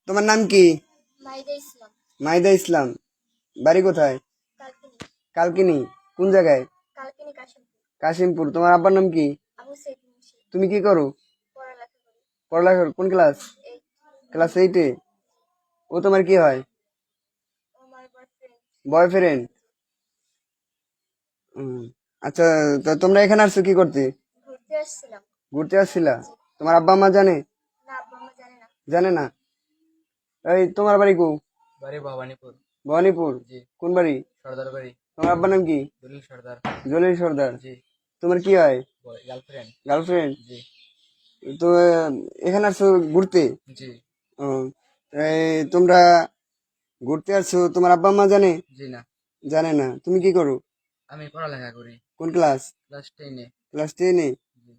তোমার নাম কি? মাইদা ইসলাম। মাইদা ইসলাম। বাড়ি কোথায়? কালকিনি। কালকিনি। কোন জায়গায়? কালকিনি কাশিমপুর। কাশিমপুর। তোমার আব্বার নাম কি? আবু সাইদ মুন্সি। তুমি কি করো? পড়ালেখা করি। পড়ালেখা করো? কোন ক্লাস? এই ক্লাস 8-এ। ও তোমার কি হয়? আমার বয়ফ্রেন্ড। বয়ফ্রেন্ড। আচ্ছা, তা তোমরা এখানে আসছো কি করতে? ঘুরতে আসছিলাম। ঘুরতে আসছিলা? তোমার আব্বা আম্মা জানে? না, আব্বা আম্মা জানে না। জানে না? এই তোমার বাড়ি কো? বাড়ি ভবানীপুর। ভবানীপুর। জি। কোন বাড়ি? সর্দার বাড়ি। তোমার আব্বার নাম কি? দলিল সর্দার। জলিল সর্দার। জি। তোমার কি হয়? গার্লফ্রেন্ড। গার্লফ্রেন্ড। জি। তো এখানে আসছো ঘুরতে? জি। ও, তোমরা ঘুরতে আসছো, তোমার আব্বা আম্মা জানে? জি না। জানে না। তুমি কি করো? আমি পড়ালেখা করি কোন ক্লাস? ক্লাস 10-এ। ক্লাস 10-এ। জি।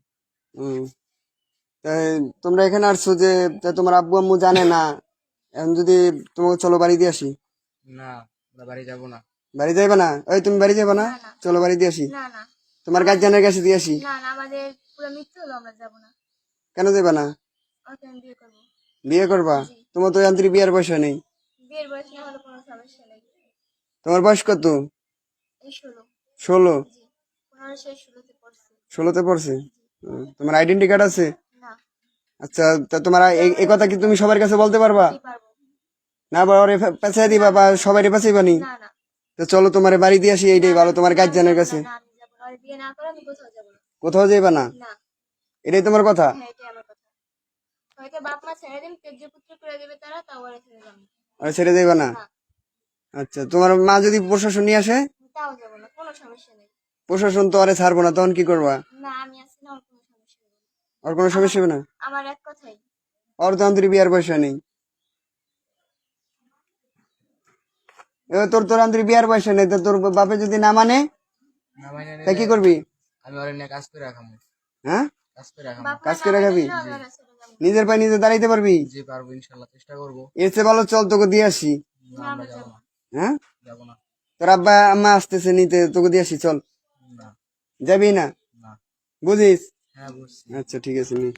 তাই তোমরা এখানে আসছো যে তা তোমার আব্বু আম্মু জানে না, এখন যদি তোমাকে চলো বাড়ি দিয়ে আসি। না, আমরা বাড়ি যাব না। বাড়ি যাইবা না? ওই তুমি বাড়ি যাবা না? না, না। চলো বাড়ি দিয়ে আসি। না, না। তোমার গার্জিয়ানের কাছে দিয়ে আসি। না, না, আমাদের পুরো মিথ্যে হলো, আমরা যাব না। কেন যাবা না? ওকে আমি বিয়ে করবো। বিয়ে করবা? জি। তোমার তো যান্ত্রিক বিয়ের বয়স নেই। বিয়ের বয়স না হলে কোনো সমস্যা নেই। তোমার বয়স কত? এই 16। 16? জি। 15 শেষ 16-তে পড়ছে। 16-তে পড়ছে? তোমার আইডেন্টি কার্ড আছে? না। আচ্ছা, তা তোমার এই কথা কি তুমি সবার কাছে বলতে পারবা? কি পারবো? না বা ওরে পেঁচাই দিবা বা সবাই পেঁচাইবানি? না, না। তো চলো তোমার বাড়ি দিয়ে আসি, এইটাই ভালো তোমার গার্জিয়ানের কাছে। না, আমি যাব না। আর বিয়ে না করে আমি কোথাও যাব না। কোথাও যাইবা না? না। এটাই তোমার কথা? হ্যাঁ, এটাই আমার কথা। হয়তো বাপ মা ছেড়ে দিন, তেজ্য পুত্র করে দেবে তারা, তাও আর ছেড়ে যাবো না। আর ছেড়ে যাইবা না? না, আচ্ছা, তোমার মা যদি প্রশাসন নিয়ে আসে? তাও যাব না, কোনো সমস্যা নেই। প্রশাসন তো আরে ছাড়বো না, তখন কি করবা? না, আমি আছি না, ওর কোনো সমস্যা নেই। আর কোনো সমস্যা হবে না? আমার এক কথাই। ওর তো আন্তরিক বিয়ার পয়সা নেই। এবার তোর আন্তরিক বিয়ার পয়সা নেই, তো তোর বাপে যদি না মানে না মানে তা কি নিলে করবি? আমি ওর নিয়ে কাজ করে রাখাম। হ্যাঁ, কাজ করে রাখাম। বাপ মা কাজ না করে মানে খাবি? দিলেও আমরা ছেড়ে যাবো না। নিজের পায়ে নিজে দাঁড়াইতে পারবি? জি পারবো, ইনশাল্লাহ চেষ্টা করবো। এর চেয়ে ভালো চল তোকে দিয়ে আসি। না, না, আমরা আমরা যাব যাবো না। না। হ্যাঁ, যাব না। তোর আব্বা আম্মা আসতেছে নিতে, তোকে দিয়ে আসি, চল। না। যাবি না? না। বুঝিস? হ্যাঁ বুঝছি। আচ্ছা, ঠিক আছে নি।